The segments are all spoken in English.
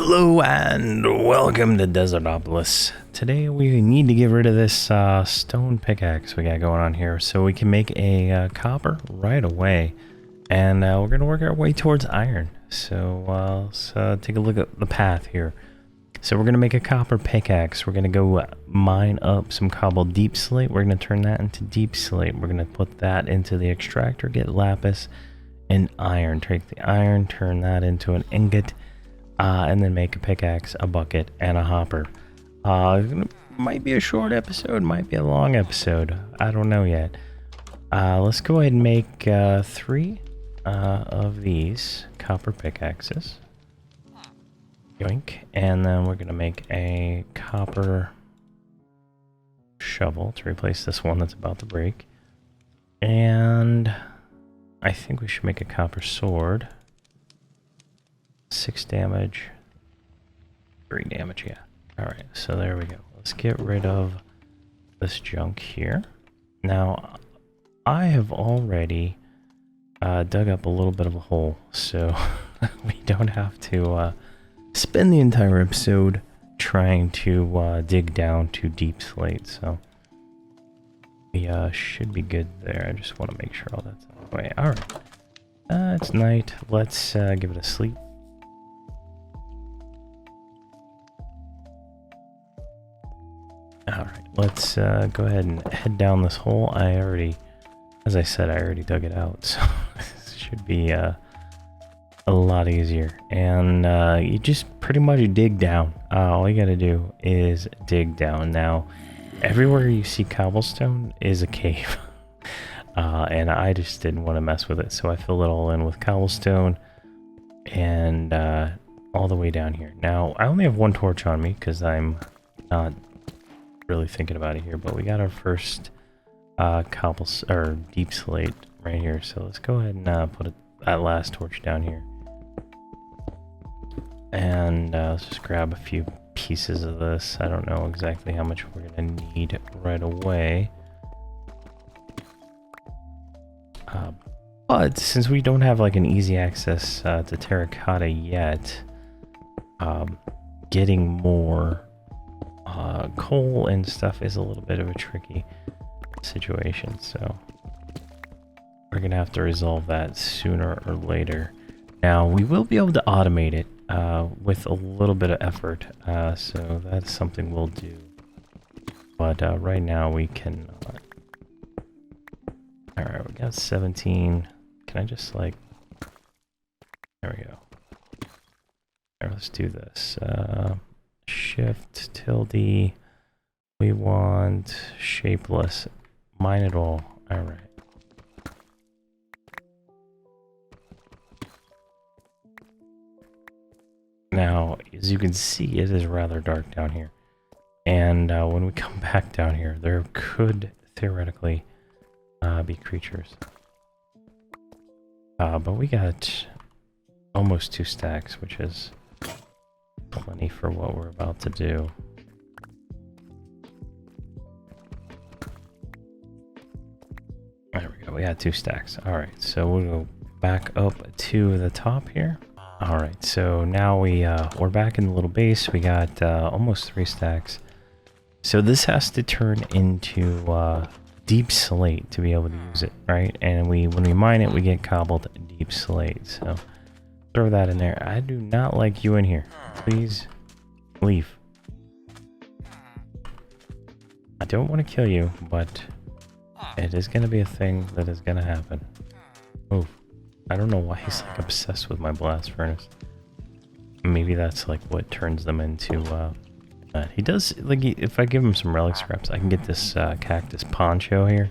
Hello and welcome to Desertopolis. Today we need to get rid of this stone pickaxe we got going on here so we can make a copper right away. And we're going to work our way towards iron. So let's take a look at the path here. So we're going to make a copper pickaxe. We're going to go mine up some cobbled deep slate. We're going to turn that into deep slate. We're going to put that into the extractor, get lapis and iron. Take the iron, turn that into an ingot. And then make a pickaxe, a bucket, and a hopper. Might be a short episode, might be a long episode. I don't know yet. Let's go ahead and make 3 of these copper pickaxes. Yoink. And then we're going to make a copper shovel to replace this one that's about to break. And I think we should make a copper sword. 6 damage, 3 damage, yeah. Alright, so there we go. Let's get rid of this junk here. Now, I have already dug up a little bit of a hole, so we don't have to spend the entire episode trying to dig down to deep slate, so we should be good there. I just want to make sure all that's out of the way. Alright, it's night. Let's give it a sleep. Alright, let's go ahead and head down this hole. As I said, I already dug it out, so this should be a lot easier. And you just pretty much dig down. All you gotta do is dig down. Now, everywhere you see cobblestone is a cave. And I just didn't want to mess with it, so I filled it all in with cobblestone and all the way down here. Now, I only have 1 torch on me because I'm not really thinking about it here, but we got our first deep slate right here, so let's go ahead and put that last torch down here, and let's just grab a few pieces of this. I don't know exactly how much we're gonna need right away, but since we don't have like an easy access to terracotta yet, getting more coal and stuff is a little bit of a tricky situation, so we're gonna have to resolve that sooner or later. Now, we will be able to automate it with a little bit of effort, so that's something we'll do, but right now we can alright, we got 17. Can I just like, there we go. Alright, let's do this. Shift tilde, we want shapeless, mine it all. All right. Now, as you can see, it is rather dark down here, and when we come back down here, there could theoretically be creatures, but we got almost 2 stacks, which is plenty for what we're about to do. There we go, we got 2 stacks. Alright, so we'll go back up to the top here. Alright, so now we're back in the little base. We got almost 3 stacks. So this has to turn into deep slate to be able to use it, right? And when we mine it, we get cobbled deep slate. So throw that in there. I do not like you in here. Please leave. I don't want to kill you, but it is going to be a thing that is going to happen. Move. I don't know why he's like obsessed with my blast furnace. Maybe that's like what turns them into he does, like, if I give him some relic scraps, I can get this cactus poncho here.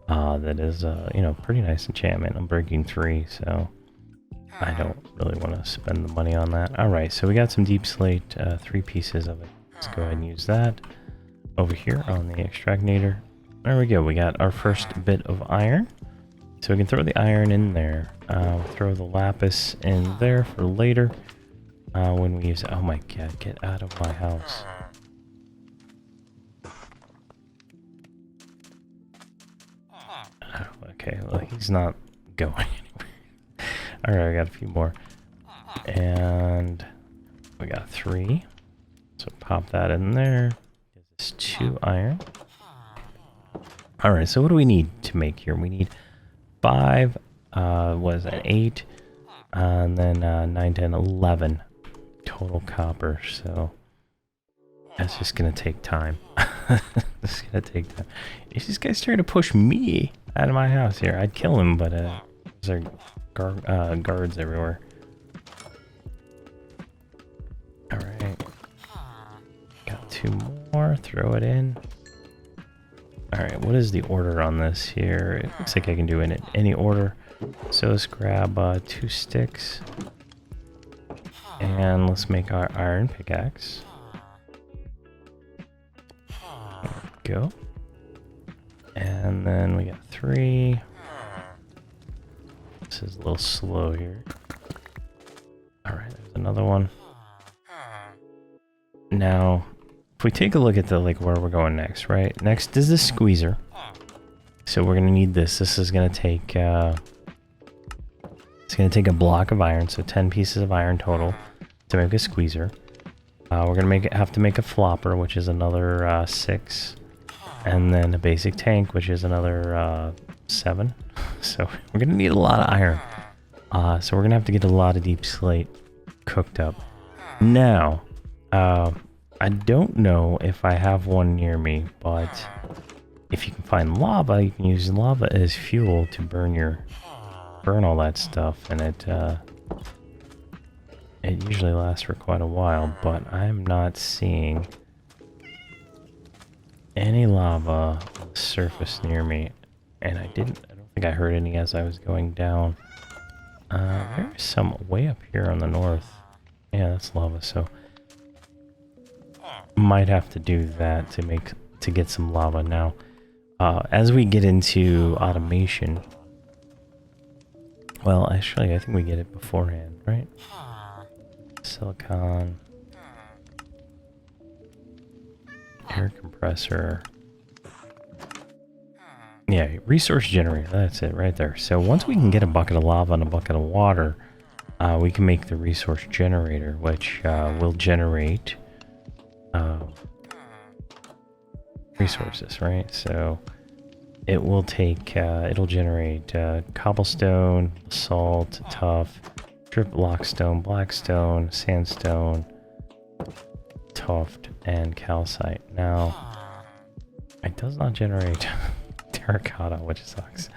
That is you know, pretty nice enchantment. I'm breaking 3, so I don't really want to spend the money on that. Alright, so we got some deep slate, 3 pieces of it. Let's go ahead and use that over here on the extractinator. There we go, we got our first bit of iron. So we can throw the iron in there. Throw the lapis in there for later. When we use it. Oh my god, get out of my house. Oh, okay, well, he's not going anywhere. Alright, I got a few more. And we got 3. So pop that in there. This is 2 iron. Alright, so what do we need to make here? We need 5, what is that, 8, and then 9, 10, 11 total copper. So that's just gonna take time. This is gonna take time. Is this guy trying to push me out of my house here? I'd kill him, but there's guards everywhere. Alright. Got 2 more. Throw it in. Alright, what is the order on this here? It looks like I can do it in any order. So let's grab 2 sticks. And let's make our iron pickaxe. There we go. And then we got 3. This is a little slow here. Alright, there's another one. Now, if we take a look at the where we're going next, right? Next is the squeezer. So we're gonna need this. This is gonna take it's gonna take a block of iron, so 10 pieces of iron total to make a squeezer. We're gonna have to make a flopper, which is another 6, and then a basic tank, which is another 7. So we're gonna need a lot of iron. So we're gonna have to get a lot of deep slate cooked up. Now, I don't know if I have one near me, but if you can find lava, you can use lava as fuel to burn all that stuff, and it usually lasts for quite a while. But I'm not seeing any lava on the surface near me, and I don't think I heard any as I was going down. There's some way up here on the north. Yeah, that's lava. So might have to do that to get some lava. Now, as we get into automation, well, actually, I think we get it beforehand, right? Silicon, air compressor. Yeah, resource generator. That's it right there. So once we can get a bucket of lava and a bucket of water, we can make the resource generator, which will generate resources, right? So it will take, it'll generate cobblestone, salt, tuff, drip lockstone, blackstone, sandstone, tuft, and calcite. Now, it does not generate terracotta, which sucks.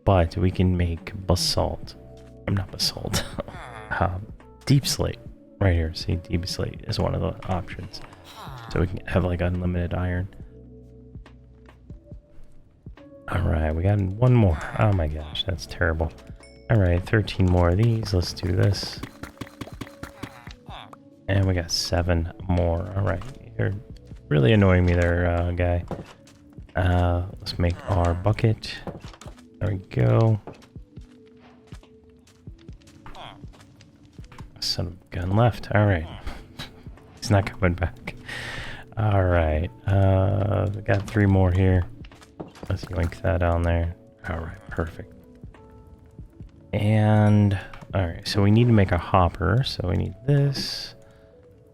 But we can make basalt. I'm not basalt. Deep slate. Right here, see, deep slate is one of the options. So we can have unlimited iron. Alright, we got 1 more. Oh my gosh, that's terrible. Alright, 13 more of these. Let's do this. And we got 7 more. Alright, you're really annoying me there, guy. Let's make our bucket. There we go. Son of a gun left. Alright. He's not coming back. Alright. We got 3 more here. Let's yoink that on there. Alright, perfect. And alright, so we need to make a hopper. So we need this.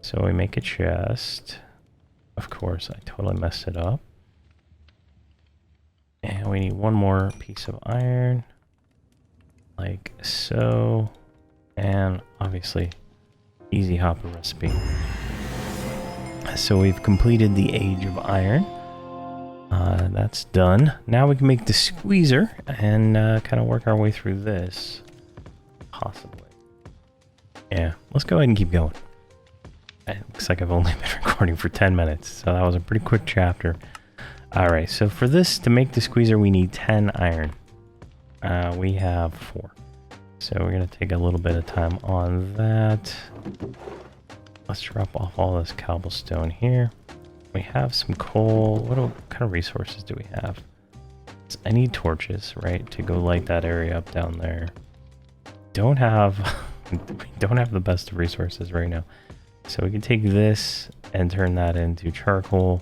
So we make a chest. Of course, I totally messed it up. And we need 1 more piece of iron. Like so. And obviously, easy hopper recipe. So we've completed the age of iron. That's done. Now we can make the squeezer and kind of work our way through this. Possibly. Yeah, let's go ahead and keep going. It looks like I've only been recording for 10 minutes, so that was a pretty quick chapter. Alright, so for this, to make the squeezer, we need 10 iron. We have 4. So we're going to take a little bit of time on that. Let's drop off all this cobblestone here. We have some coal. What kind of resources do we have? I need torches, right, to go light that area up down there. We don't have the best of resources right now. So we can take this and turn that into charcoal,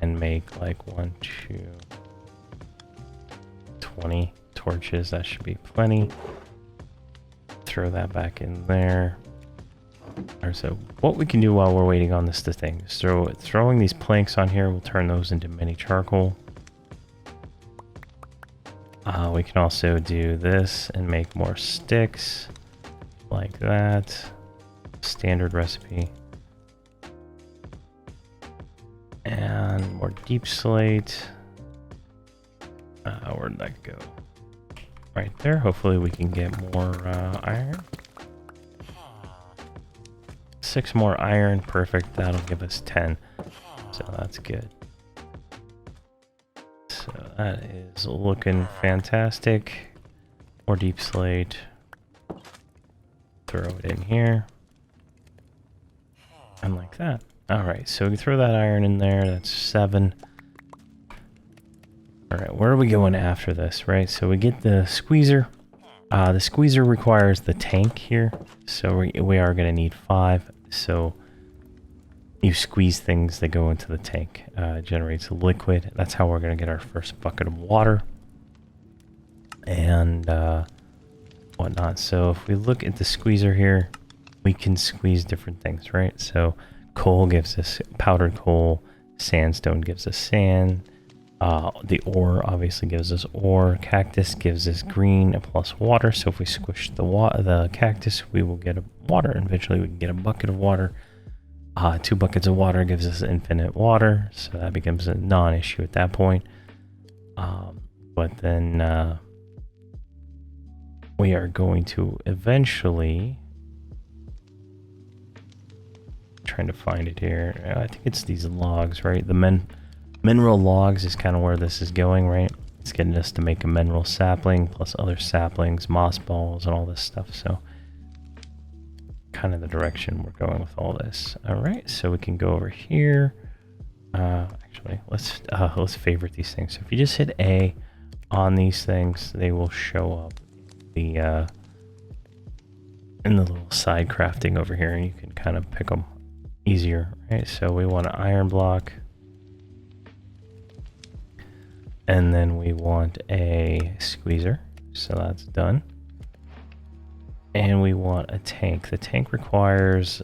and make 1, 2, 20 torches. That should be plenty. Throw that back in there. Or so what we can do while we're waiting on this thing is throwing these planks on here will turn those into mini charcoal. We can also do this and make more sticks like that. Standard recipe. And more deep slate. Where'd that go? Right there. Hopefully we can get more iron. 6 more iron. Perfect. That'll give us 10. So that's good. So that is looking fantastic. More deep slate. Throw it in here. And like that. Alright, so we throw that iron in there. That's 7. Alright, where are we going after this, right? So we get the squeezer. The squeezer requires the tank here. So we are going to need 5. So you squeeze things that go into the tank. It generates liquid. That's how we're going to get our first bucket of water. And whatnot. So if we look at the squeezer here, we can squeeze different things, right? So coal gives us powdered coal. Sandstone gives us sand. The ore obviously gives us ore. Cactus gives us green plus water. So if we squish the cactus, we will get water. And eventually we can get a bucket of water. 2 buckets of water gives us infinite water. So that becomes a non-issue at that point. But then we are going to eventually... trying to find it here. I think it's these logs, right? The mineral logs is kind of where this is going, right? It's getting us to make a mineral sapling plus other saplings, moss balls, and all this stuff. So kind of the direction we're going with all this. All right, so we can go over here. Actually, let's favorite these things. So if you just hit A on these things, they will show up in the little side crafting over here, and you can kind of pick them easier, right? So we want an iron block, and then we want a squeezer, so that's done. And we want a tank. The tank requires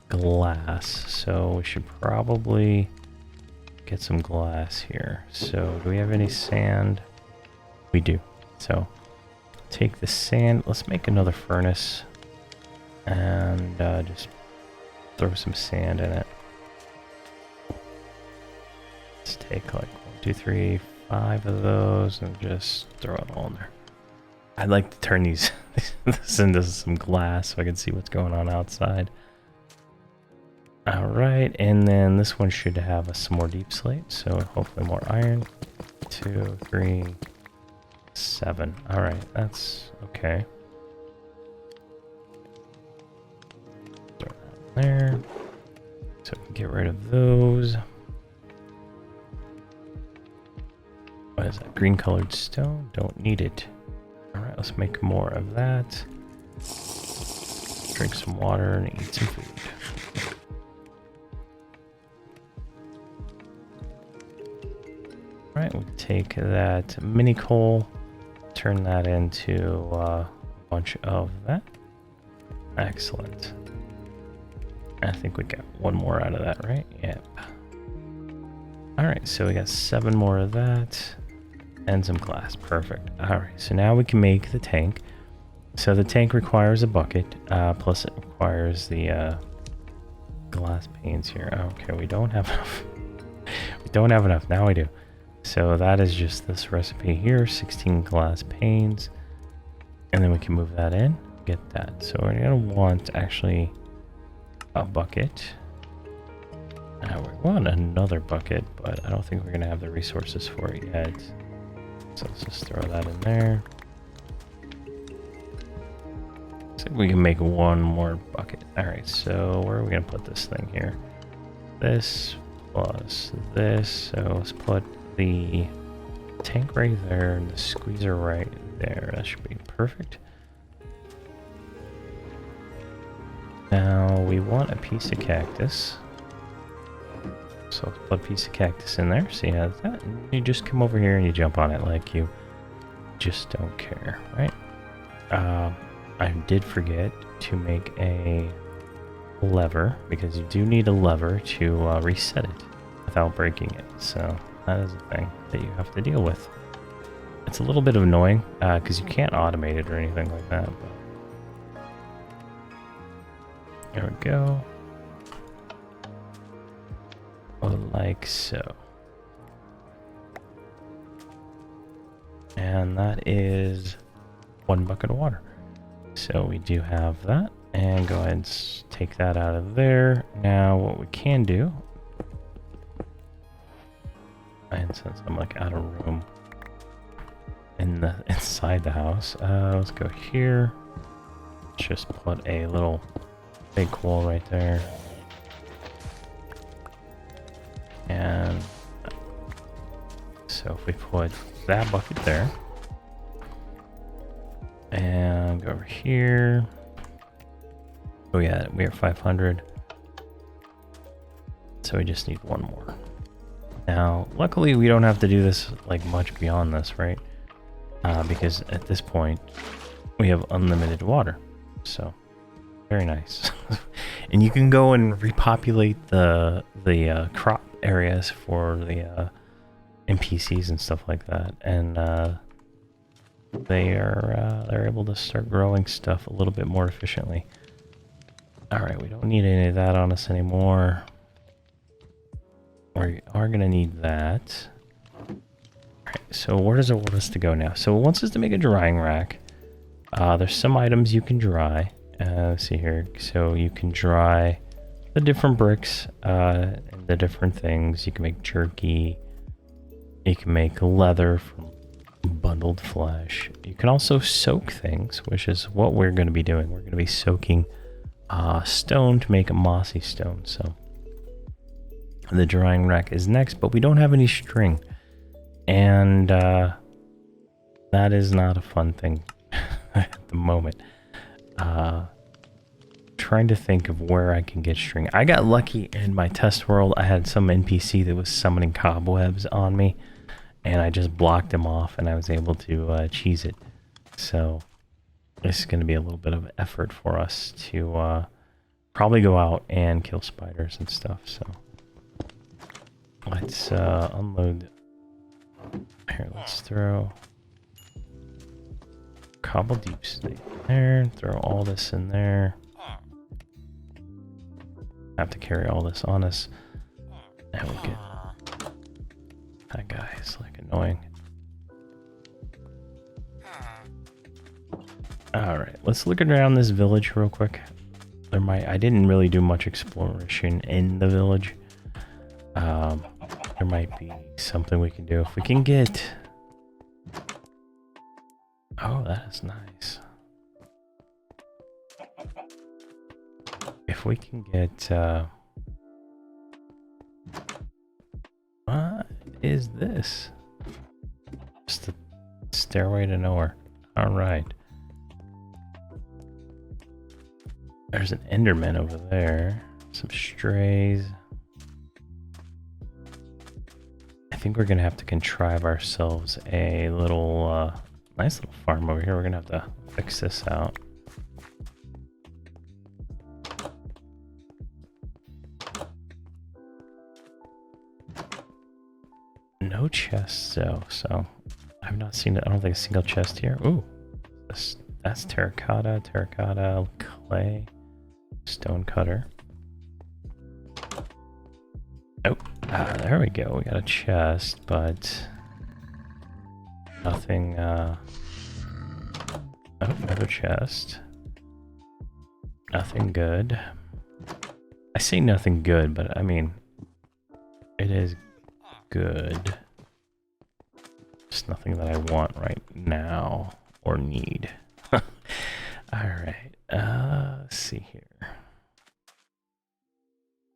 glass, so we should probably get some glass here. So do we have any sand? We do. So take the sand, let's make another furnace, and just throw some sand in it. Let's take like 1, 2, 3, 5 of those and just throw it all in there. I'd like to turn this into some glass so I can see what's going on outside. Alright, and then this one should have some more deep slate, so hopefully more iron. 2, 3, 7. Alright, that's okay. There, so we can get rid of those. What is that? Green colored stone? Don't need it. Alright, let's make more of that. Drink some water and eat some food. Alright, we'll take that mini coal, turn that into a bunch of that. Excellent. I think we got 1 more out of that, right? Yep. Alright, so we got 7 more of that. And some glass. Perfect. Alright, so now we can make the tank. So the tank requires a bucket, plus it requires the glass panes here. Okay, we don't have enough. We don't have enough. Now we do. So that is just this recipe here, 16 glass panes. And then we can move that in, get that. So we're going to want actually a bucket. We want another bucket, but I don't think we're going to have the resources for it yet. So let's just throw that in there. Looks like we can make 1 more bucket. Alright, so where are we going to put this thing here? This plus this. So let's put the tank right there and the squeezer right there. That should be perfect. Now we want a piece of cactus. So let's put a piece of cactus in there. See how that? And you just come over here and you jump on it like you just don't care, right? I did forget to make a lever, because you do need a lever to reset it without breaking it. So that is a thing that you have to deal with. It's a little bit annoying because you can't automate it or anything like that. But there we go. Like so. And that is 1 bucket of water. So we do have that. And go ahead and take that out of there. Now what we can do, and since I'm like out of room inside the house, let's go here. Let's just put a little big wall right there. And so if we put that bucket there, and go over here. Oh yeah, we are 500. So we just need one more. Now, luckily we don't have to do this like much beyond this, right? Because at this point we have unlimited water. So very nice. And you can go and repopulate the crop areas for the NPCs and stuff like that, and they're able to start growing stuff a little bit more efficiently. Alright, we don't need any of that on us anymore. We are going to need that. Alright, so where does it want us to go now? So it wants us to make a drying rack. There's some items you can dry. Let's see here. So you can dry the different bricks, and the different things. You can make jerky. You can make leather from bundled flesh. You can also soak things, which is what we're going to be doing. We're going to be soaking stone to make a mossy stone. So the drying rack is next, but we don't have any string, and that is not a fun thing at the moment. Trying to think of where I can get string. I got lucky in my test world. I had some NPC that was summoning cobwebs on me, and I just blocked him off, and I was able to cheese it. So this is going to be a little bit of effort for us to probably go out and kill spiders and stuff. So let's unload. Here, let's throw cobble deep snake there. Throw all this in there. Have to carry all this on us. Now we get that guy is like annoying. Alright, let's look around this village real quick. I didn't really do much exploration in the village. There might be something we can do. If we can get... Oh, that is nice. If we can get... What is this? Just a stairway to nowhere. Alright. There's an Enderman over there. Some strays. I think we're gonna have to contrive ourselves a little, nice little farm over here. We're gonna have to fix this out. No chests though, so I've not seen it. I don't think a single chest here. Ooh, that's terracotta, clay, stone cutter. Oh, there we go. We got a chest, but nothing. Oh, another chest. Nothing good. I say nothing good, but I mean, it is good. Just nothing that I want right now or need. Alright, let's see here.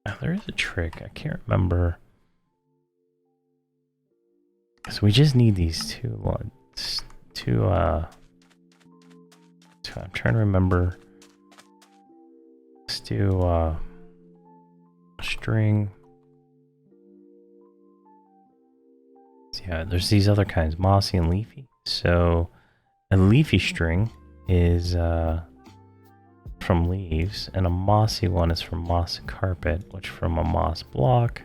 Oh, there is a trick. I can't remember. So we just need these two. I'm trying to remember. Let's do string. Yeah, there's these other kinds, mossy and leafy. So A leafy string is from leaves, and a mossy one is from moss carpet, which from a moss block,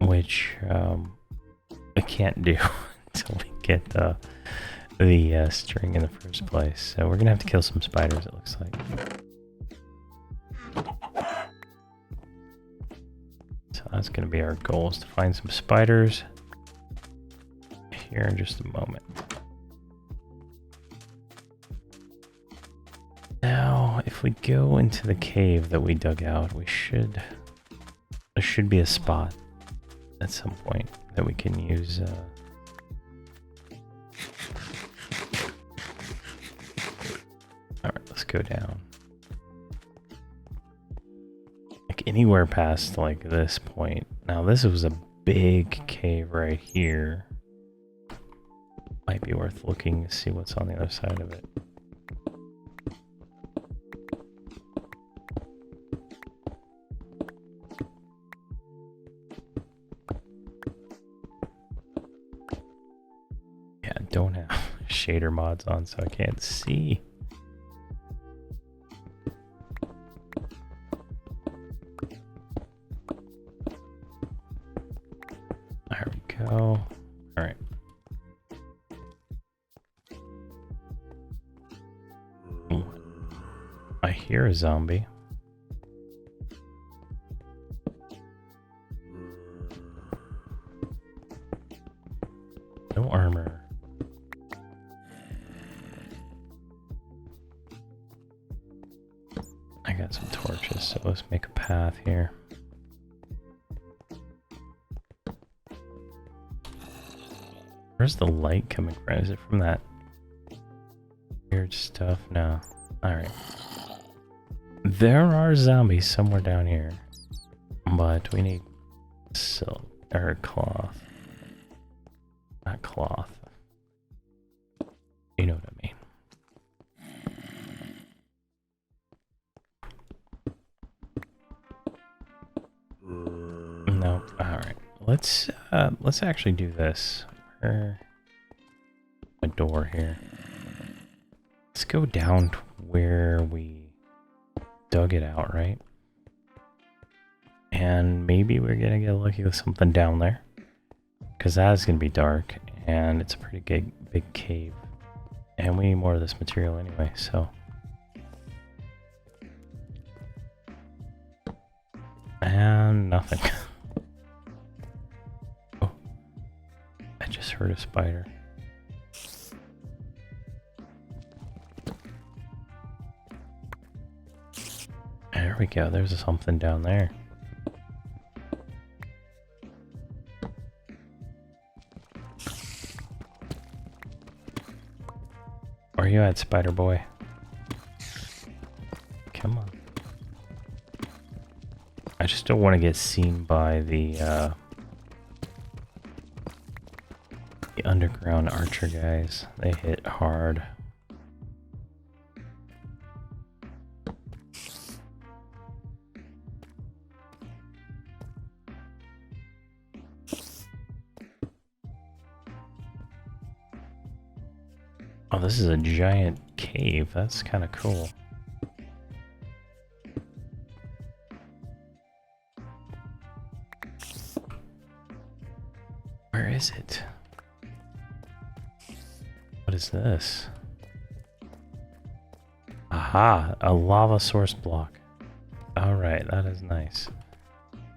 which I can't do until we get the string in the first place. So we're gonna have to kill some spiders, it looks like. So that's gonna be our goal, is to find some spiders here in just a moment. Now, if we go into the cave that we dug out, there should be a spot at some point that we can use. Alright, let's go down. Like anywhere past like this point. Now this was a big cave right here. Might be worth looking to see what's on the other side of it. Yeah, I don't have shader mods on, so I can't see. There we go. Alright. I hear a zombie. No armor. I got some torches, so let's make a path here. Where's the light coming from? Is it from that weird stuff? No. Alright. There are zombies somewhere down here, but we need silk or cloth. Not cloth. You know what I mean. No. Alright. Let's actually do this. A door here. Let's go down to where we dug it out, right? And maybe we're gonna get lucky with something down there, because that is gonna be dark and it's a pretty big cave, and we need more of this material anyway. So, and nothing. Oh, I just heard a spider. There we go, there's something down there. Where are you at, spider boy? Come on. I just don't want to get seen by the underground archer guys. They hit hard. Oh, this is a giant cave. That's kind of cool. Where is it? What is this? Aha, a lava source block. Alright, that is nice.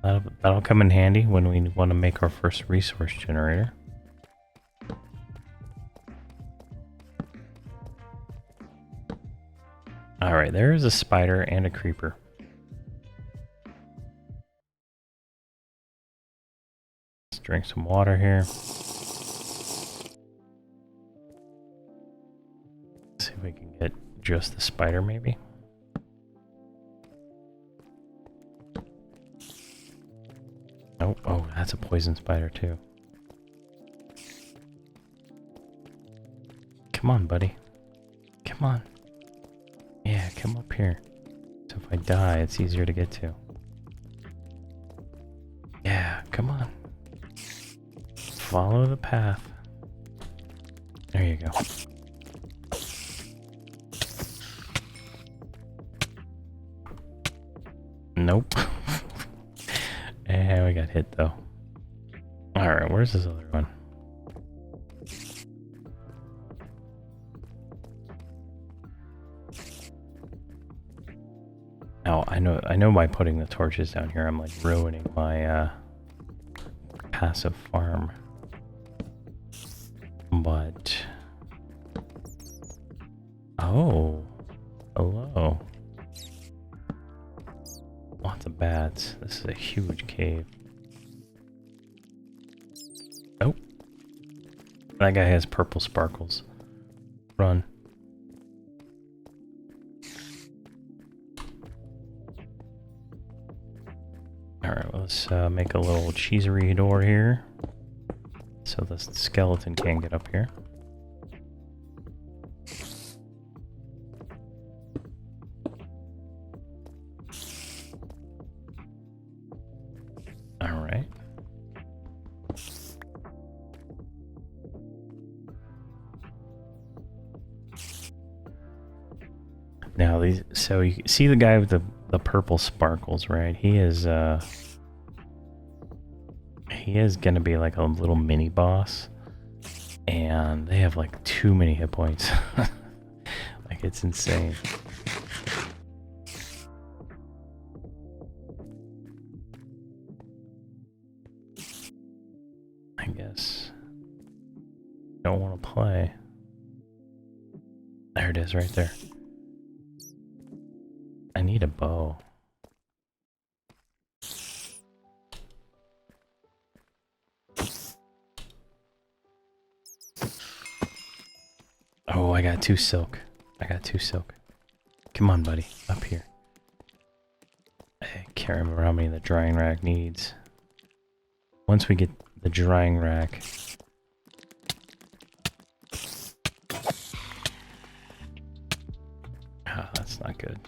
That'll come in handy when we want to make our first resource generator. Alright, there is a spider and a creeper. Let's drink some water here. See if we can get just the spider, maybe. Oh, oh, that's a poison spider too. Come on, buddy. Come on. Yeah, come up here. So if I die, it's easier to get to. Yeah, come on. Follow the path. There you go. Nope. And we got hit though. Alright, where's this other one? Oh, I know by putting the torches down here I'm like ruining my passive farm. But oh, hello. Lots of bats. This is a huge cave. Oh, that guy has purple sparkles. Run. Alright, let's make a little cheesery door here so the skeleton can't get up here. Alright. Now these, so you see the guy with the purple sparkles, right? He is gonna be like a little mini boss, and they have like too many hit points. Like it's insane. I guess don't want to play. There it is, right there. I need a bow. Oh, I got 2 silk. I got 2 silk. Come on, buddy. Up here. I can't remember how many the drying rack needs. Once we get the drying rack... Ah, that's not good.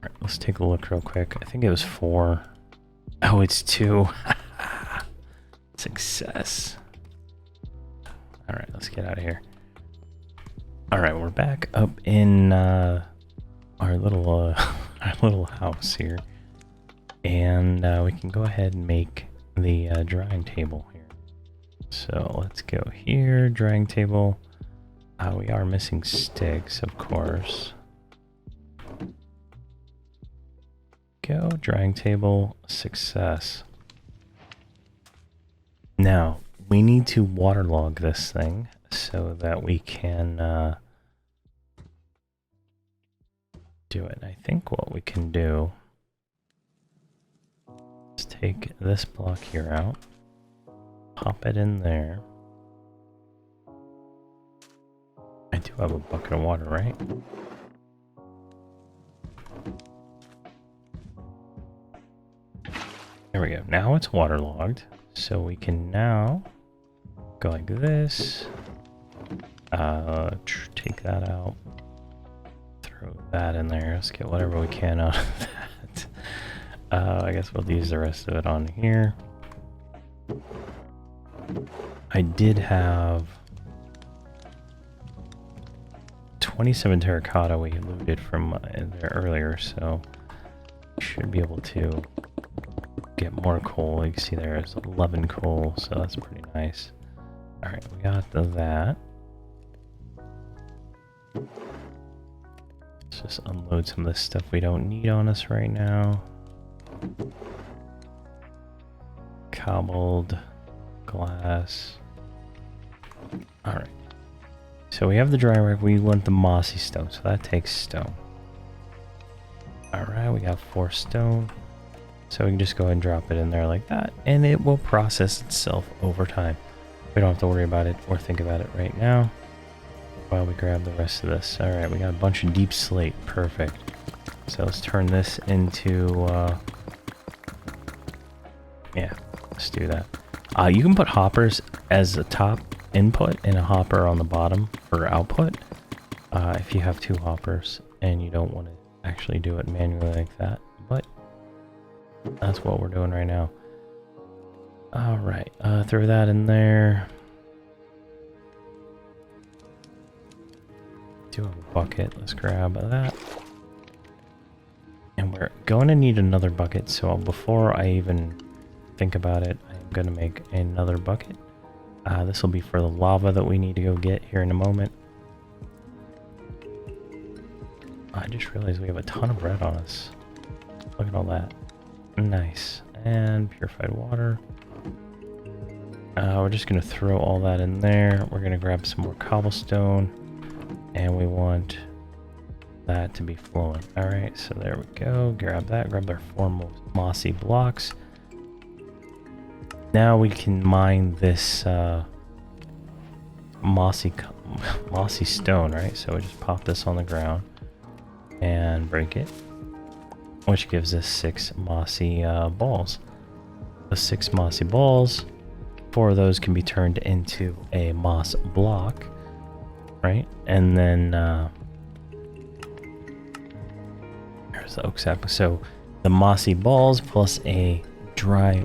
Alright, let's take a look real quick. I think it was 4. Oh, it's 2. Success. Alright, let's get out of here. Alright, we're back up in our little house here. And we can go ahead and make the drying table here. So let's go here, drying table. We are missing sticks, of course. Go, drying table, success. Now, we need to waterlog this thing so that we can do it. I think what we can do is take this block here out, pop it in there. I do have a bucket of water, right? There we go. Now it's waterlogged, so we can now go like this. Take that out. Throw that in there. Let's get whatever we can out of that. I guess we'll use the rest of it on here. I did have 27 terracotta we looted from there earlier, so should be able to get more coal. You can see there's 11 coal, so that's pretty nice. Alright, we got that. Let's just unload some of this stuff we don't need on us right now. Cobbled glass. Alright. So we have the dry rack. We want the mossy stone, so that takes stone. Alright, we got 4 stone. So we can just go ahead and drop it in there like that, and it will process itself over time. We don't have to worry about it or think about it right now while we grab the rest of this. Alright, we got a bunch of deep slate. Perfect. So let's turn this into... yeah, let's do that. You can put hoppers as a top input and a hopper on the bottom for output. If you have 2 hoppers and you don't want to actually do it manually like that. But That's what we're doing right now. All right, throw that in there. Do have a bucket. Let's grab that. And we're going to need another bucket, so before I even think about it, I'm going to make another bucket. This will be for the lava that we need to go get here in a moment. I just realized we have a ton of bread on us. Look at all that. Nice. And purified water. We're just going to throw all that in there. We're going to grab some more cobblestone. And we want that to be flowing. Alright, so there we go. Grab that. Grab our 4 mossy blocks. Now we can mine this mossy stone, right? So we just pop this on the ground and break it, which gives us 6 mossy balls. The 6 mossy balls, 4 of those can be turned into a moss block, right? And then there's the oak sap. So the mossy balls plus a dry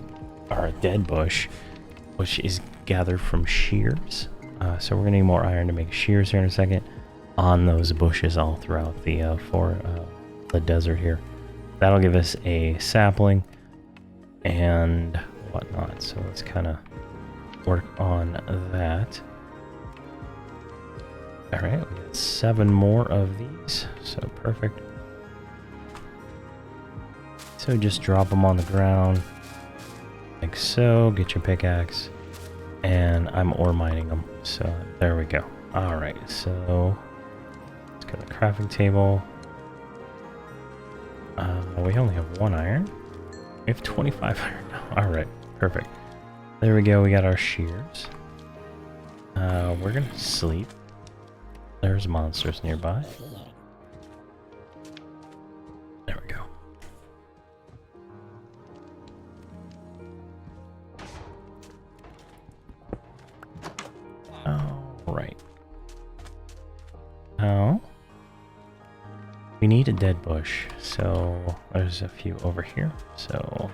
or a dead bush, which is gathered from shears. So we're gonna need more iron to make shears here in a second on those bushes all throughout the the desert here. That'll give us a sapling and whatnot. So let's kind of work on that. All right, we got 7 more of these, so perfect. So just drop them on the ground like so. Get your pickaxe, and I'm ore mining them. So there we go. All right, so let's go to the crafting table. We only have 1 iron. We have 25 iron now. All right, perfect. There we go. We got our shears. We're gonna sleep. There's monsters nearby. There we go. All right. Now we need a dead bush, so there's a few over here. So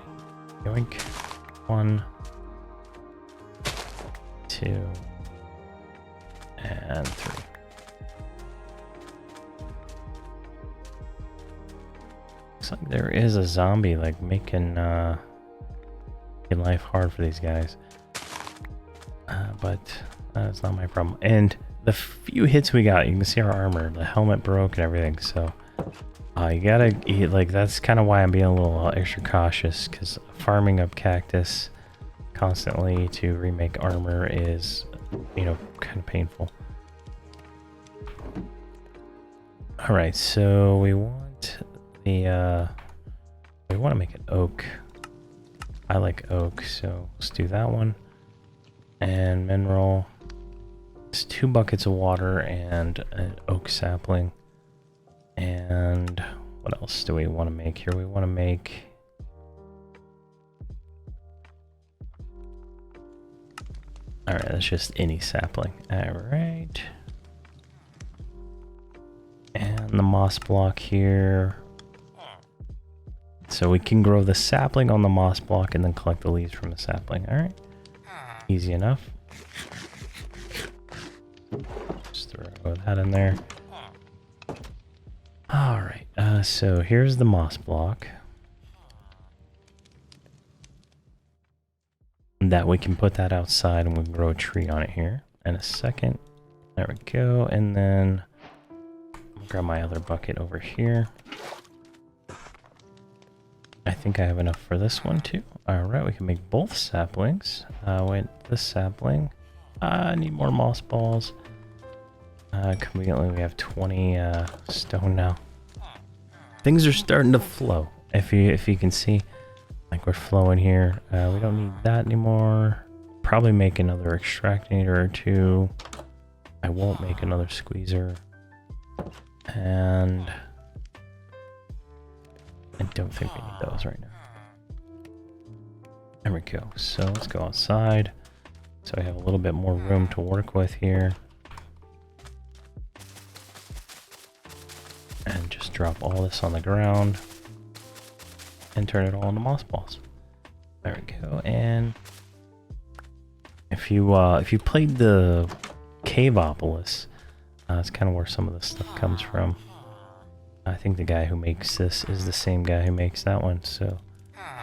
yoink. 1, 2, and 3. Looks like there is a zombie like making life hard for these guys, but that's not my problem. And the few hits we got, you can see our armor, the helmet broke and everything. So you gotta eat, like, that's kind of why I'm being a little extra cautious, because farming up cactus constantly to remake armor is, you know, kind of painful. All right, so we want the we want to make an oak. I like oak, so let's do that one. And mineral. It's 2 buckets of water and an oak sapling. And what else do we want to make here? We want to make alright, that's just any sapling. Alright. And the moss block here. So we can grow the sapling on the moss block and then collect the leaves from the sapling. Alright. Easy enough. Just throw that in there. Alright, so here's the moss block. That we can put that outside and we can grow a tree on it here in a second. There we go. And then I'll grab my other bucket over here. I think I have enough for this one too. Alright, we can make both saplings. Wait, this sapling. I need more moss balls. Conveniently, we have 20 stone now. Things are starting to flow. If you can see, like, we're flowing here. We don't need that anymore. Probably make another extractinator or 2. I won't make another squeezer. And I don't think we need those right now. There we go. So let's go outside. So we have a little bit more room to work with here. And just drop all this on the ground. and turn it all into moss balls. There we go. And if you played the Caveopolis, that's kind of where some of this stuff comes from. I think the guy who makes this is the same guy who makes that one, so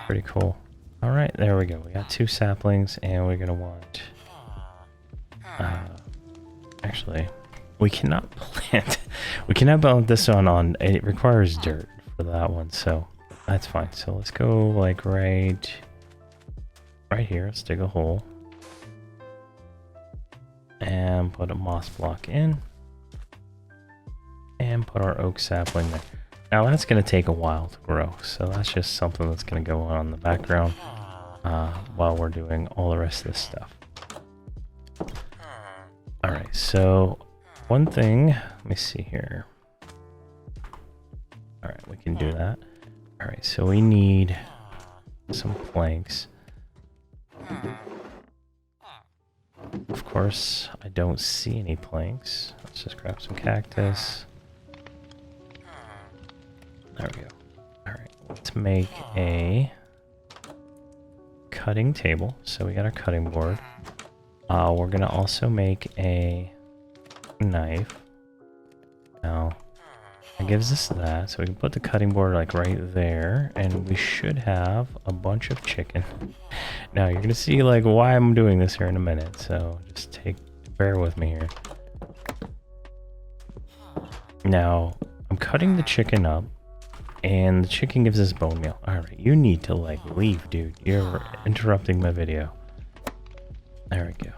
pretty cool. All right, there we go. We got 2 saplings, and we're gonna want. Actually, we cannot plant. We cannot plant this one on. It requires dirt for that one, so that's fine. So let's go like right here. Let's dig a hole and put a moss block in, and put our oak sapling there. Now that's going to take a while to grow, so that's just something that's going to go on in the background while we're doing all the rest of this stuff. Alright, so one thing, let me see here. Alright, we can do that. Alright, so we need some planks. Of course, I don't see any planks. Let's just grab some cactus. There we go. Alright, let's make a cutting table. So we got our cutting board. We're gonna also make a knife. Now, it gives us that, so we can put the cutting board like right there, and we should have a bunch of chicken. Now, you're gonna see like why I'm doing this here in a minute, so just bear with me here. Now, I'm cutting the chicken up, and the chicken gives us bone meal. Alright, you need to like leave, dude. You're interrupting my video. There we go.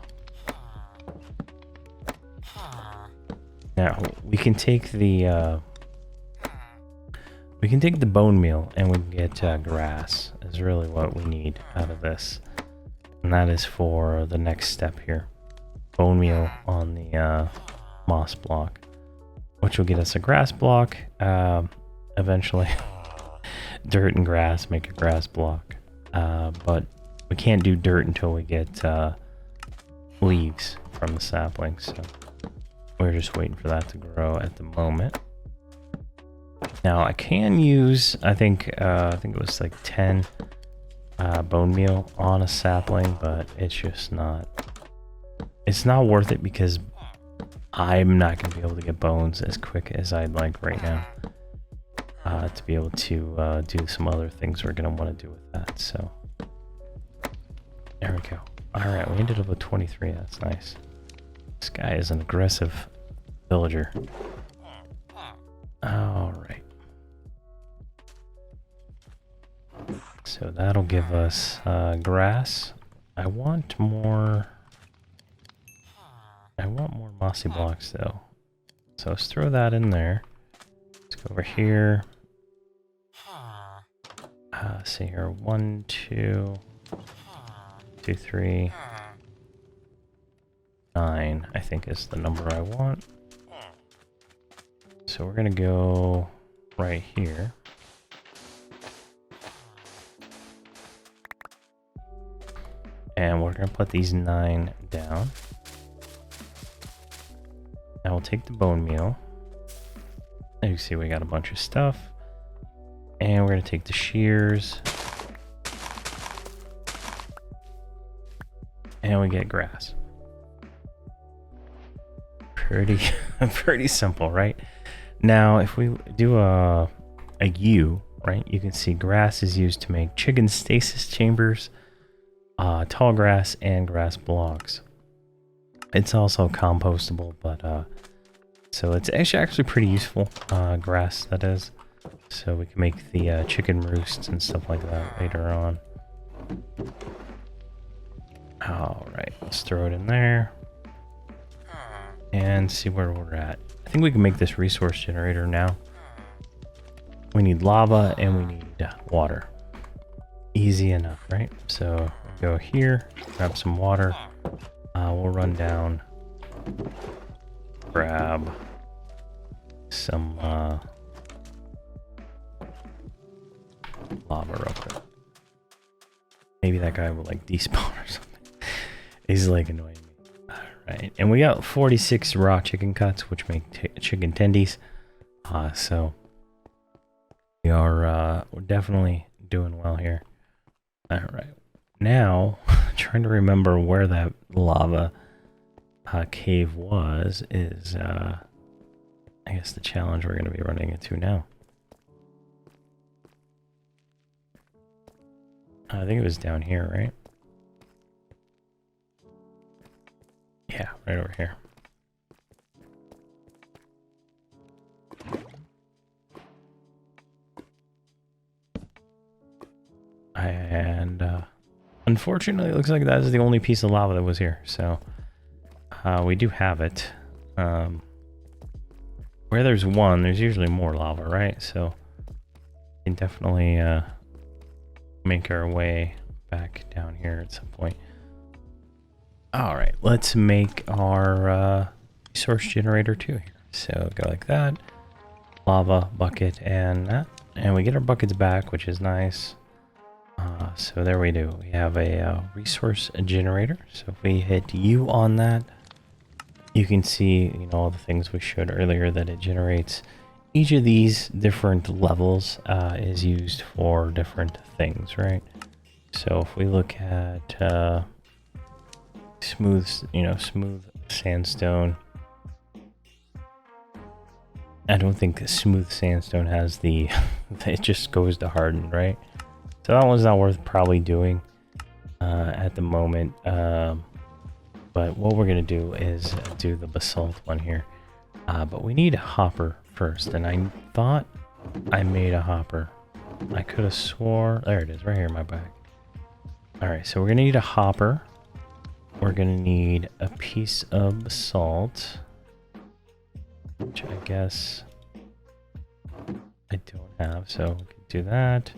Now we can take the bone meal and we can get grass. Is really what we need out of this, and that is for the next step here. Bone meal on the moss block, which will get us a grass block. Eventually, dirt and grass make a grass block, but we can't do dirt until we get leaves from the saplings, so we're just waiting for that to grow at the moment. Now I can use, I think it was like 10 bone meal on a sapling, but it's just not worth it because I'm not going to be able to get bones as quick as I'd like right now to be able to do some other things we're going to want to do with that. So there we go. Alright, we ended up with 23. That's nice. This guy is an aggressive villager. Alright. So that'll give us grass. I want more mossy blocks though. So let's throw that in there. Let's go over here. See here. 1, 2, 2, 3, 9, I think is the number I want. So we're gonna go right here. And we're gonna put these 9 down. Now we'll take the bone meal. As you can see, we got a bunch of stuff. And we're gonna take the shears. And we get grass. Pretty simple, right? Now, if we do a U, right, you can see grass is used to make chicken stasis chambers, tall grass, and grass blocks. It's also compostable, but so it's actually pretty useful, grass that is. So we can make the chicken roosts and stuff like that later on. Alright, let's throw it in there. And see where we're at. I think we can make this resource generator now. We need lava and we need water. Easy enough, right? So go here, grab some water. We'll run down, grab some lava real quick. Maybe that guy will like despawn or something. He's like annoying me. Alright, and we got 46 raw chicken cuts, which make chicken tendies. So we are we're definitely doing well here. All right. Now, trying to remember where that lava cave was is, I guess, the challenge we're going to be running into now. I think it was down here, right? Yeah, right over here. And unfortunately, it looks like that is the only piece of lava that was here. So we do have it. Where there's one, there's usually more lava, right? So we can definitely make our way back down here at some point. All right, let's make our resource generator 2 here. So go like that, lava bucket, and that, and we get our buckets back, which is nice. So there we do. We have a resource generator. So if we hit U on that, you can see, you know, all the things we showed earlier that it generates. Each of these different levels is used for different things, right? So if we look at smooth sandstone. I don't think smooth sandstone has the, it just goes to harden, right? So that one's not worth probably doing at the moment. But what we're going to do is do the basalt one here. But we need a hopper first. And I thought I made a hopper. I could have swore. There it is, right here in my bag. Alright, so we're going to need a hopper. We're going to need a piece of basalt. Which I guess I don't have, so we can do that.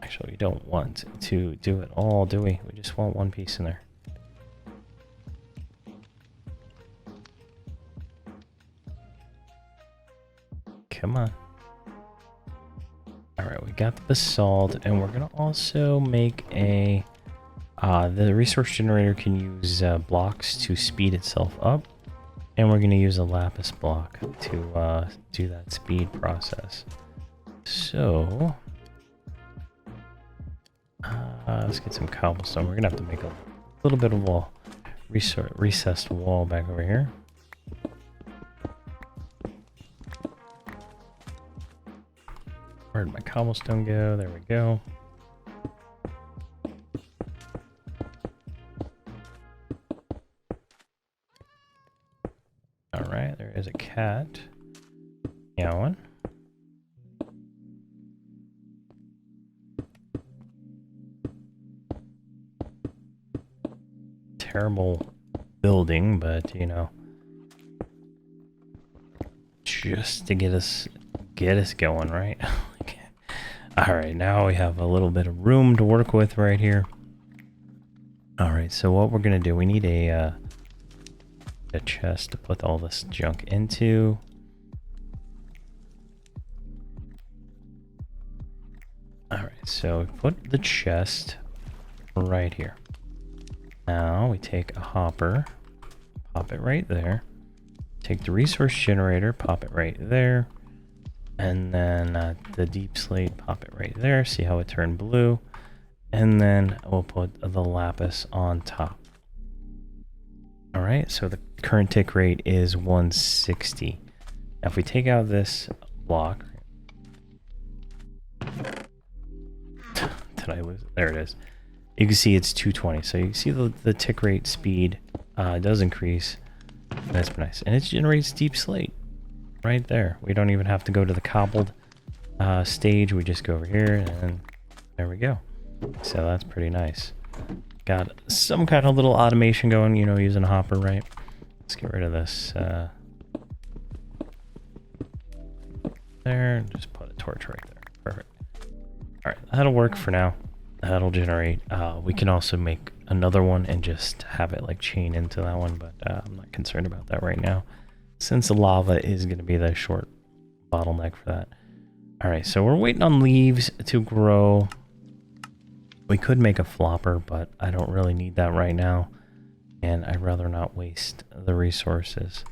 Actually, we don't want to do it all, do we? We just want one piece in there. Come on. Alright, we got the basalt, and we're going to also make a... the resource generator can use blocks to speed itself up. And we're going to use a lapis block to do that speed process. So... let's get some cobblestone. We're going to have to make a little bit of wall. Recessed wall back over here. Where'd my cobblestone go? There we go. Alright, there is a cat. Meowing. Terrible building, but you know, just to get us going, right? All right, now we have a little bit of room to work with right here. All right, so what we're gonna do, we need a chest to put all this junk into. All right, so put the chest right here. Now we take a hopper, pop it right there. Take the resource generator, pop it right there. And then the deep slate, pop it right there. See how it turned blue. And then we'll put the lapis on top. All right, so the current tick rate is 160. Now if we take out this block. Did I lose it? There it is. You can see it's 220. So you can see the tick rate speed does increase. That's nice. And it generates deep slate right there. We don't even have to go to the cobbled stage. We just go over here and there we go. So that's pretty nice. Got some kind of little automation going, you know, using a hopper, right? Let's get rid of this. There, just put a torch right there. Perfect. All right, that'll work for now. That'll generate. We can also make another one and just have it like chain into that one, but I'm not concerned about that right now, since the lava is going to be the short bottleneck for that. All right, so we're waiting on leaves to grow. We could make a flopper, but I don't really need that right now, and I'd rather not waste the resources.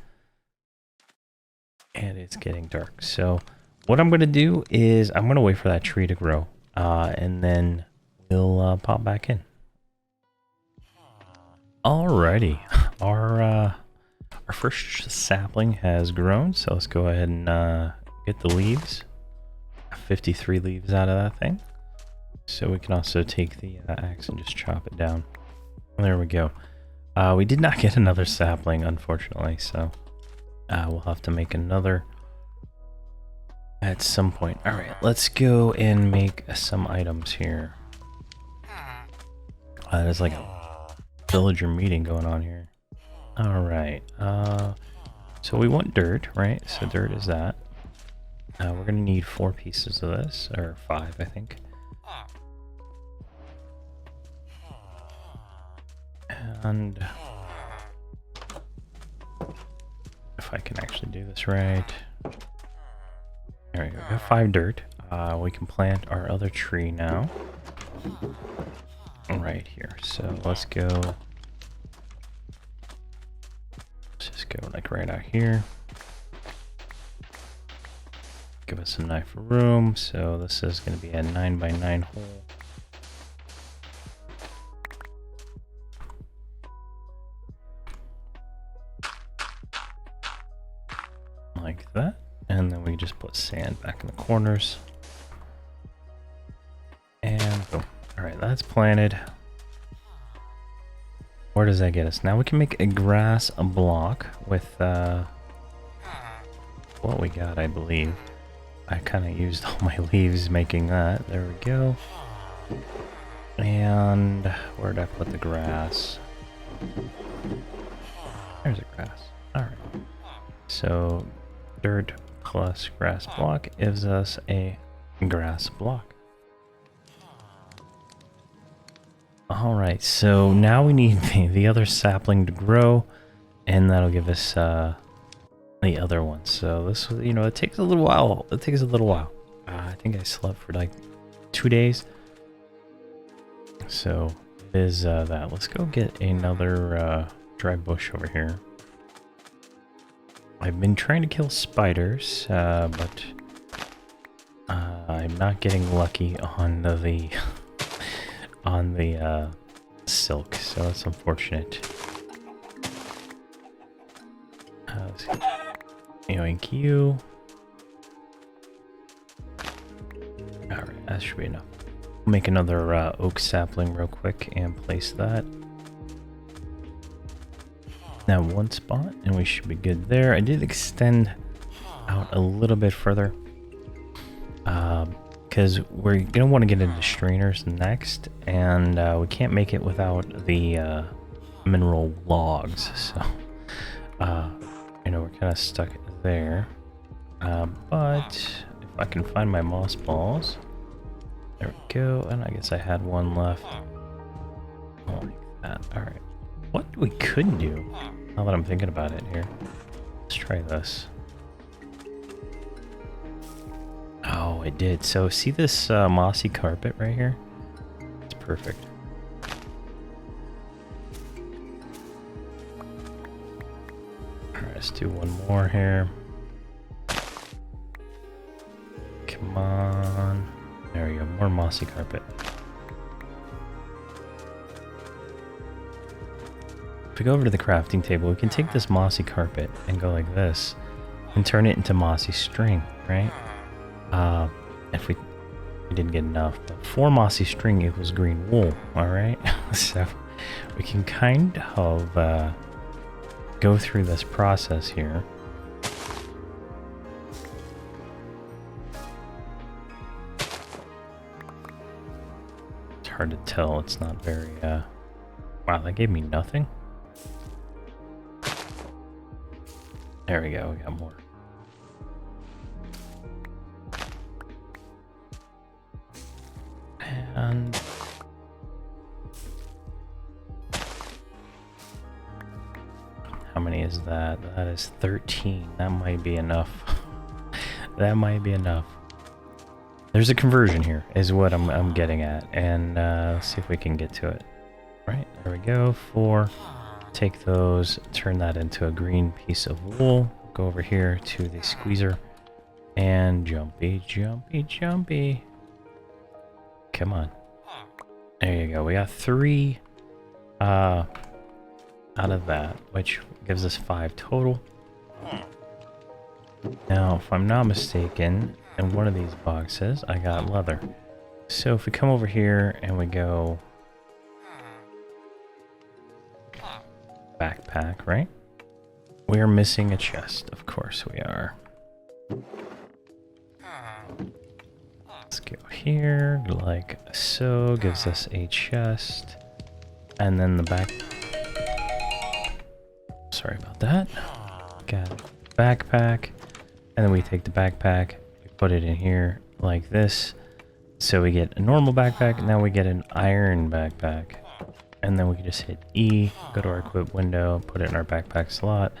And it's getting dark, so what I'm going to do is I'm going to wait for that tree to grow. and then we'll pop back in. Alrighty, our first sapling has grown, so let's go ahead and get the leaves. 53 leaves out of that thing. So we can also take the axe and just chop it down. There we go. We did not get another sapling, unfortunately, so we'll have to make another at some point. Alright, let's go and make some items here. There's like a villager meeting going on here. Alright, so we want dirt, right? So dirt is that. We're gonna need 4 pieces of this, or 5, I think. And if I can actually do this right. There we go, we got 5 dirt. We can plant our other tree now. Right here, so let's go. Let's just go like right out here. Give us enough room, so this is going to be a 9x9 hole. Like that, and then we just put sand back in the corners. And boom. Alright, that's planted. Where does that get us? Now we can make a grass block with what we got, I believe. I kind of used all my leaves making that. There we go. And where did I put the grass? There's a grass. Alright. So dirt plus grass block gives us a grass block. Alright, so now we need the other sapling to grow, and that'll give us the other one. So this, you know, it takes a little while. It takes a little while. I think I slept for like 2 days. So it is that. Let's go get another dry bush over here. I've been trying to kill spiders, but I'm not getting lucky on the on the silk, so that's unfortunate. Yoink you. Alright, that should be enough. We'll make another oak sapling real quick and place that. Now one spot, and we should be good there. I did extend out a little bit further. Because we're going to want to get into strainers next, and we can't make it without the mineral logs, so you know, we're kind of stuck there. But if I can find my moss balls, there we go, and I guess I had one left. Like that. Alright, what we could do, now that I'm thinking about it here, let's try this. Oh, it did. So see this mossy carpet right here? It's perfect. Alright, let's do one more here. Come on. There we go, more mossy carpet. If we go over to the crafting table, we can take this mossy carpet and go like this and turn it into mossy string, right? If we didn't get enough, but 4 mossy string equals green wool, alright? So we can kind of go through this process here. It's hard to tell, it's not very, wow, that gave me nothing? There we go, we got more. And how many is that? That is 13. That might be enough. That might be enough. There's a conversion here, is what I'm getting at, and let's see if we can get to it. Right, there we go. 4. Take those, turn that into a green piece of wool. Go over here to the squeezer, and jumpy, jumpy, jumpy. Come on. There you go. We got 3 out of that, which gives us 5 total. Now, if I'm not mistaken, in one of these boxes, I got leather. So if we come over here and we go backpack, right? We are missing a chest. Of course we are. Let's go here, like so, gives us a chest. And then the back... Sorry about that. Got a backpack. And then we take the backpack, we put it in here like this. So we get a normal backpack, and now we get an iron backpack. And then we can just hit E, go to our equip window, put it in our backpack slot,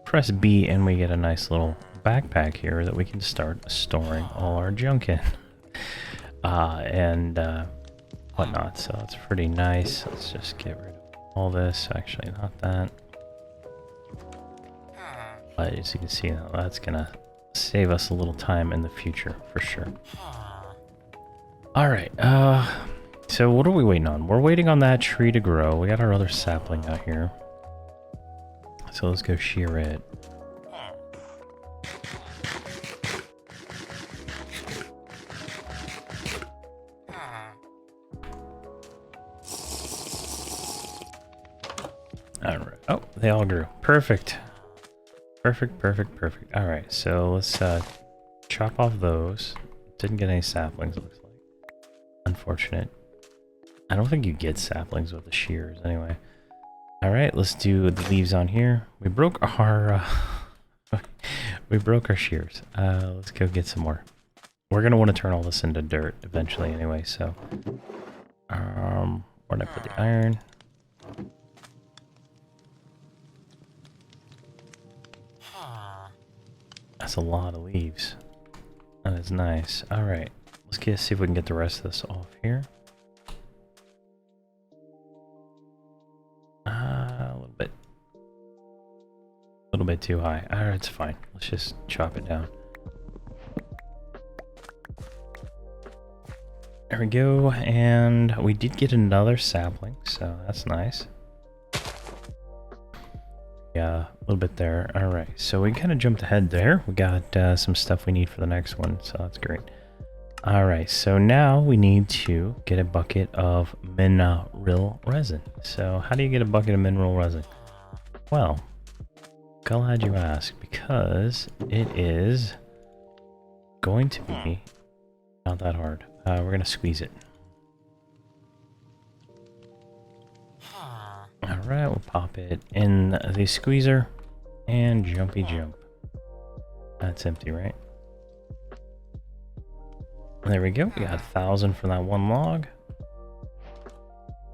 press B, and we get a nice little backpack here that we can start storing all our junk in. and whatnot, so that's pretty nice. Let's just get rid of all this. Actually, not that. But as you can see now, that's gonna save us a little time in the future, for sure. Alright, so what are we waiting on? We're waiting on that tree to grow. We got our other sapling out here. So let's go shear it. Alright. Oh, they all grew. Perfect. Perfect, perfect, perfect. Alright, so let's chop off those. Didn't get any saplings, it looks like. Unfortunate. I don't think you get saplings with the shears anyway. Alright, let's do the leaves on here. We broke our we broke our shears. Let's go get some more. We're gonna want to turn all this into dirt eventually anyway, so where'd I put the iron? That's a lot of leaves. That is nice. Alright. Let's see if we can get the rest of this off here. A little bit too high. Alright, it's fine. Let's just chop it down. There we go, and we did get another sapling, so that's nice. Yeah, a little bit there. Alright, so we kind of jumped ahead there. We got some stuff we need for the next one, so that's great. Alright, so now we need to get a bucket of mineral resin. So how do you get a bucket of mineral resin? Well, glad you asked, because it is going to be not that hard. We're going to squeeze it. Alright, we'll pop it in the squeezer and jumpy jump. That's empty, right? There we go. We got 1,000 for that one log.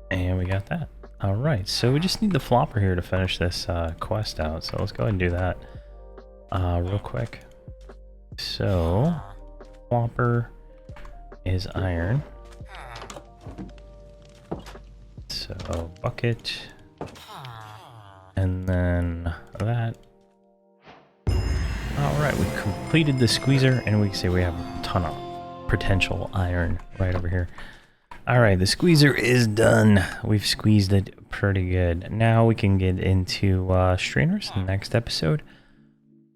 And we got that. Alright, so we just need the flopper here to finish this quest out. So let's go ahead and do that real quick. So, flopper is iron. So, bucket. And then that. Alright, we completed the squeezer, and we can see we have a ton of potential iron right over here. Alright, the squeezer is done. We've squeezed it pretty good. Now we can get into strainers in the next episode.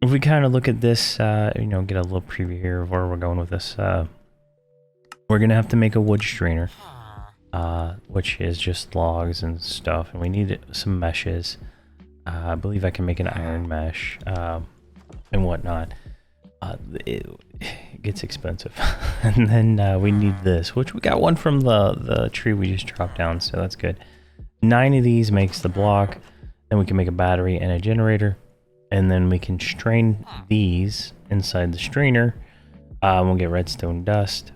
If we kind of look at this, you know, get a little preview here of where we're going with this. We're going to have to make a wood strainer, which is just logs and stuff, and we need some meshes. I believe I can make an iron mesh and whatnot. It gets expensive. And then we need this, which we got one from the tree we just chopped down, so that's good. 9 of these makes the block. Then we can make a battery and a generator, and then we can strain these inside the strainer. We'll get redstone dust,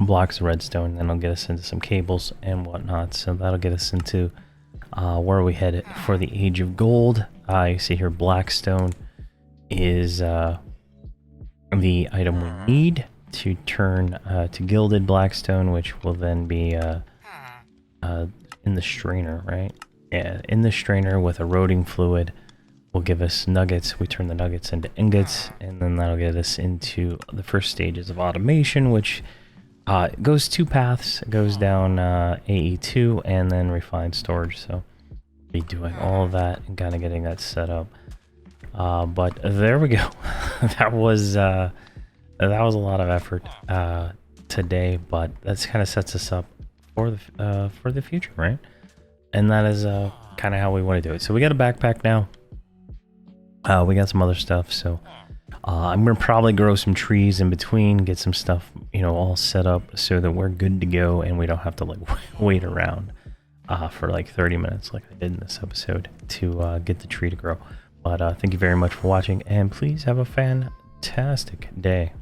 blocks of redstone, then it'll get us into some cables and whatnot. So that'll get us into where we head for the Age of Gold. You see here Blackstone is the item we need to turn to gilded blackstone, which will then be in the strainer, right? Yeah, in the strainer with eroding fluid will give us nuggets. We turn the nuggets into ingots, and then that'll get us into the first stages of automation, which It goes two paths. It goes down AE2 and then refined storage. So be doing all of that and kind of getting that set up. But there we go. That was a lot of effort today, but that's kind of sets us up for the future, right? And that is kind of how we want to do it. So we got a backpack now. We got some other stuff, so I'm gonna probably grow some trees in between, get some stuff, you know, all set up so that we're good to go and we don't have to like wait around for like 30 minutes like I did in this episode to get the tree to grow. But thank you very much for watching, and please have a fantastic day.